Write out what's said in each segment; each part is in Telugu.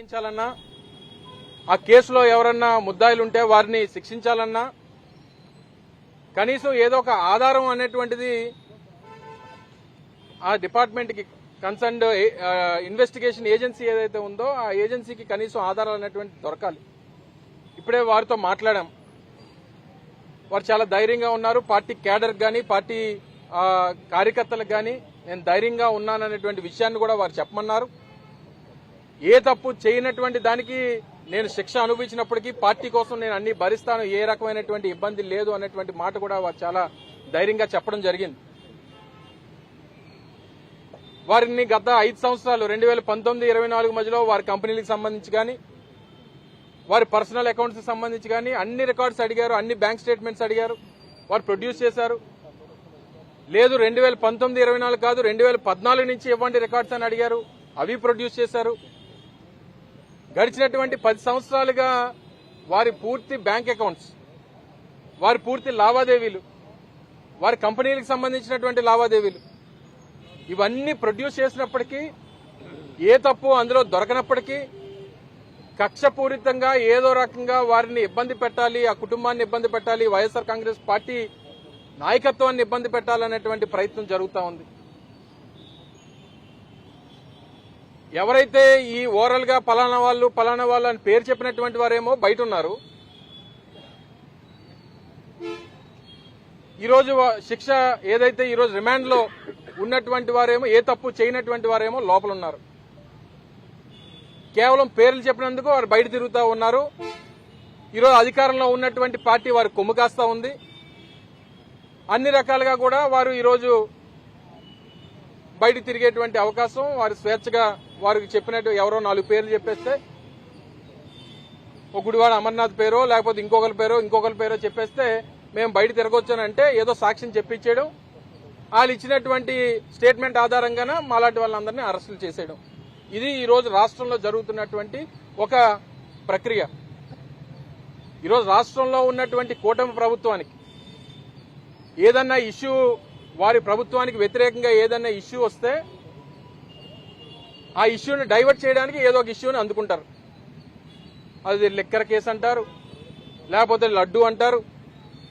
మినహాయించాలన్నా, ఆ కేసులో ఎవరన్నా ముద్దాయిలు ఉంటే వారిని శిక్షించాలన్నా కనీసం ఏదో ఒక ఆధారం అనేటువంటిది ఆ డిపార్ట్మెంట్కి కన్సర్న్డ్ ఇన్వెస్టిగేషన్ ఏజెన్సీ ఏదైతే ఉందో ఆ ఏజెన్సీకి కనీసం ఆధారాలు అనేటువంటి దొరకాలి. ఇప్పుడే వారితో మాట్లాడాం. వారు చాలా ధైర్యంగా ఉన్నారు. పార్టీ క్యాడర్ కానీ పార్టీ కార్యకర్తలకు కానీ నేను ధైర్యంగా ఉన్నాననేటువంటి విషయాన్ని కూడా వారు చెప్పమన్నారు. ఏ తప్పు చేయనటువంటి దానికి నేను శిక్ష అనుభవించినప్పటికీ పార్టీ కోసం నేను అన్ని భరిస్తాను, ఏ రకమైనటువంటి ఇబ్బంది లేదు అనేటువంటి మాట కూడా వారు చాలా ధైర్యంగా చెప్పడం జరిగింది. వారిని గత 5 సంవత్సరాలు 2019-24 మధ్యలో వారి కంపెనీలకు సంబంధించి కానీ వారి పర్సనల్ అకౌంట్స్ సంబంధించి కానీ అన్ని రికార్డ్స్ అడిగారు, అన్ని బ్యాంక్ స్టేట్మెంట్స్ అడిగారు, వారు ప్రొడ్యూస్ చేశారు. లేదు 2019-24 కాదు 2014 నుంచి ఇవ్వండి రికార్డ్స్ అని అడిగారు, అవి ప్రొడ్యూస్ చేశారు. గడిచినటువంటి 10 సంవత్సరాలుగా వారి పూర్తి బ్యాంక్ అకౌంట్స్, వారి పూర్తి లావాదేవీలు, వారి కంపెనీలకు సంబంధించినటువంటి లావాదేవీలు ఇవన్నీ ప్రొడ్యూస్ చేసినప్పటికీ ఏ తప్పు అందులో దొరకనప్పటికీ కక్షపూరితంగా ఏదో రకంగా వారిని ఇబ్బంది పెట్టాలి, ఆ కుటుంబాన్ని ఇబ్బంది పెట్టాలి, వైఎస్ఆర్ కాంగ్రెస్ పార్టీ నాయకత్వాన్ని ఇబ్బంది పెట్టాలనేటువంటి ప్రయత్నం జరుగుతూ ఉంది. ఎవరైతే ఈ ఓవరాల్ గా పలానా వాళ్ళు అని పేరు చెప్పినటువంటి వారేమో బయట ఉన్నారు. ఈరోజు శిక్ష ఏదైతే ఈరోజు రిమాండ్ లో ఉన్నటువంటి వారేమో, ఏ తప్పు చేయనటువంటి వారేమో లోపల ఉన్నారు. కేవలం పేర్లు చెప్పినందుకు వారు బయట తిరుగుతూ ఉన్నారు. ఈరోజు అధికారంలో ఉన్నటువంటి పార్టీ వారు కొమ్ము కాస్తా ఉంది. అన్ని రకాలుగా కూడా వారు ఈరోజు బయట తిరిగేటువంటి అవకాశం, వారు స్వేచ్ఛగా వారికి చెప్పినట్టు ఎవరో 4 పేర్లు చెప్పేస్తే, ఒక గుడివాడ అమర్నాథ్ పేరో లేకపోతే ఇంకొకరి పేరో చెప్పేస్తే మేము బయట తిరగొచ్చానంటే ఏదో సాక్ష్యం చెప్పించేయడం, వాళ్ళు ఇచ్చినటువంటి స్టేట్మెంట్ ఆధారంగానే మాలాంటి వాళ్ళందరినీ అరెస్టులు చేసేయడం. ఇది ఈరోజు రాష్ట్రంలో జరుగుతున్నటువంటి ఒక ప్రక్రియ. ఈరోజు రాష్ట్రంలో ఉన్నటువంటి కూటమి ప్రభుత్వానికి ఏదన్నా ఇష్యూ, వారి ప్రభుత్వానికి వ్యతిరేకంగా ఏదన్నా ఇష్యూ వస్తే ఆ ఇష్యూని డైవర్ట్ చేయడానికి ఏదో ఒక ఇష్యూని అందుకుంటారు. అది లిక్కర్ కేసు అంటారు, లేకపోతే లడ్డు అంటారు,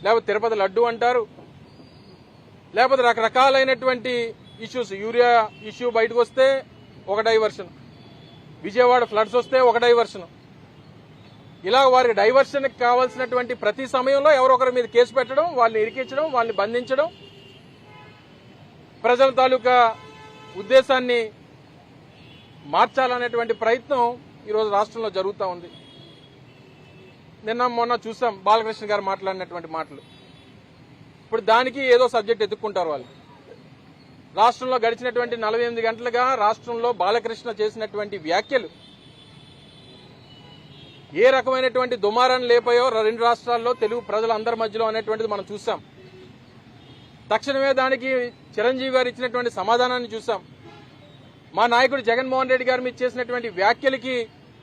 లేకపోతే తిరుపతి లడ్డు అంటారు, లేకపోతే రకరకాలైనటువంటి ఇష్యూస్. యూరియా ఇష్యూ బయటకు వస్తే ఒక డైవర్షన్, విజయవాడ ఫ్లడ్స్ వస్తే ఒక డైవర్షన్. ఇలా వారికి డైవర్షన్కి కావాల్సినటువంటి ప్రతి సమయంలో ఎవరొకరి మీద కేసు పెట్టడం, వాళ్ళని ఇరికించడం, వాళ్ళని బంధించడం, ప్రజల తాలూకా ఉద్దేశాన్ని మార్చాలనేటువంటి ప్రయత్నం ఈరోజు రాష్ట్రంలో జరుగుతూ ఉంది. మొన్న చూసాం బాలకృష్ణ గారు మాట్లాడినటువంటి మాటలు. ఇప్పుడు దానికి ఏదో సబ్జెక్ట్ ఎత్తుక్కుంటారు వాళ్ళు. రాష్ట్రంలో గడిచినటువంటి 48 గంటలుగా రాష్ట్రంలో బాలకృష్ణ చేసినటువంటి వ్యాఖ్యలు ఏ రకమైనటువంటి దుమారాన్ని లేపాయో 2 రాష్ట్రాల్లో తెలుగు ప్రజలందరి మధ్యలో అనేటువంటిది మనం చూసాం. తక్షణమే దానికి చిరంజీవి గారు ఇచ్చినటువంటి సమాధానాన్ని చూసాం. మా నాయకుడు జగన్మోహన్ రెడ్డి గారు మీద చేసినటువంటి వ్యాఖ్యలకి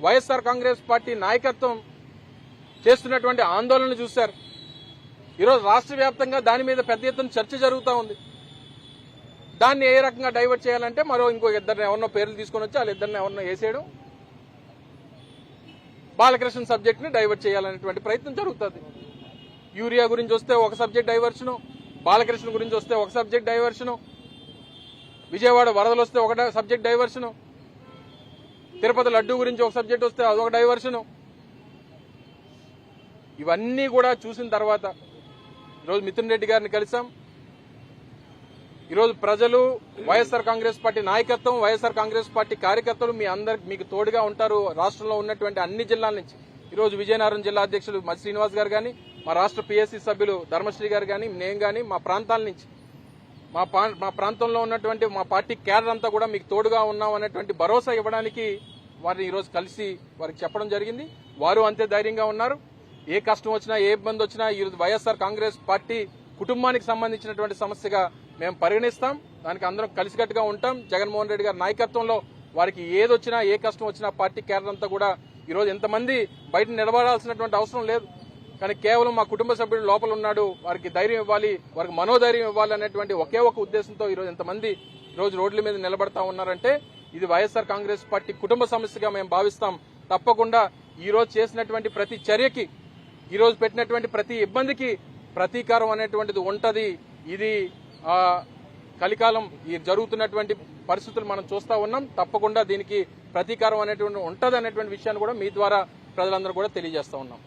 వైఎస్ఆర్ కాంగ్రెస్ పార్టీ నాయకత్వం చేస్తున్నటువంటి ఆందోళన చూశారు. ఈరోజు రాష్ట్ర వ్యాప్తంగా దాని మీద పెద్ద ఎత్తున చర్చ జరుగుతూ ఉంది. దాన్ని ఏ రకంగా డైవర్ట్ చేయాలంటే ఇంకో ఇద్దరిని ఎవరినో పేర్లు తీసుకొని వచ్చి వాళ్ళిద్దరిని ఎవరినో వేసేయడం, బాలకృష్ణ సబ్జెక్ట్ ని డైవర్ట్ చేయాలనేటువంటి ప్రయత్నం జరుగుతుంది. యూరియా గురించి వస్తే ఒక సబ్జెక్ట్ డైవర్షను, బాలకృష్ణ గురించి వస్తే ఒక సబ్జెక్ట్ డైవర్షను, విజయవాడ వరదలు వస్తే ఒక సబ్జెక్ట్ డైవర్షను, తిరుపతి లడ్డు గురించి ఒక సబ్జెక్ట్ వస్తే అదొక డైవర్షను. ఇవన్నీ కూడా చూసిన తర్వాత ఈరోజు మిథున్ రెడ్డి గారిని కలిసాం. ఈరోజు ప్రజలు, వైఎస్ఆర్ కాంగ్రెస్ పార్టీ నాయకత్వం, వైఎస్ఆర్ కాంగ్రెస్ పార్టీ కార్యకర్తలు మీకు తోడుగా ఉంటారు. రాష్ట్రంలో ఉన్నటువంటి అన్ని జిల్లాల నుంచి ఈరోజు విజయనగరం జిల్లా అధ్యక్షులు మధు శ్రీనివాస్ గారు కానీ, మా రాష్ట్ర పీఎస్సీ సభ్యులు ధర్మశ్రీ గారు కానీ, నేను కానీ, మా ప్రాంతాల నుంచి మా ప్రాంతంలో ఉన్నటువంటి మా పార్టీ క్యాడర్ అంతా కూడా మీకు తోడుగా ఉన్నాం అనేటువంటి భరోసా ఇవ్వడానికి వారిని ఈరోజు కలిసి వారికి చెప్పడం జరిగింది. వారు అంతే ధైర్యంగా ఉన్నారు. ఏ కష్టం వచ్చినా, ఏ ఇబ్బంది వచ్చినా ఈరోజు వైఎస్ఆర్ కాంగ్రెస్ పార్టీ కుటుంబానికి సంబంధించినటువంటి సమస్యగా మేము పరిగణిస్తాం. దానికి అందరం కలిసికట్టుగా ఉంటాం. జగన్మోహన్ రెడ్డి గారి నాయకత్వంలో వారికి ఏదొచ్చినా, ఏ కష్టం వచ్చినా పార్టీ క్యాడర్ అంతా కూడా ఈరోజు ఎంతమంది బయట నిలబడాల్సినటువంటి అవసరం లేదు. కానీ కేవలం మా కుటుంబ సభ్యుడు లోపల ఉన్నాడు, వారికి ధైర్యం ఇవ్వాలి, వారికి మనోధైర్యం ఇవ్వాలి అనేటువంటి ఒకే ఒక ఉద్దేశంతో ఈరోజు ఎంతమంది ఈరోజు రోడ్ల మీద నిలబడతా ఉన్నారంటే ఇది వైఎస్ఆర్ కాంగ్రెస్ పార్టీ కుటుంబ సమస్యగా మేము భావిస్తాం. తప్పకుండా ఈ రోజు చేసినటువంటి ప్రతి చర్యకి, ఈ రోజు పెట్టినటువంటి ప్రతి ఇబ్బందికి ప్రతీకారం అనేటువంటిది ఉంటది. ఇది కలికాలం ఈ జరుగుతున్నటువంటి పరిస్థితులు మనం చూస్తా ఉన్నాం. తప్పకుండా దీనికి ప్రతీకారం అనేటువంటి ఉంటది అనేటువంటి విషయాన్ని కూడా మీ ద్వారా ప్రజలందరూ కూడా తెలియజేస్తా ఉన్నాం.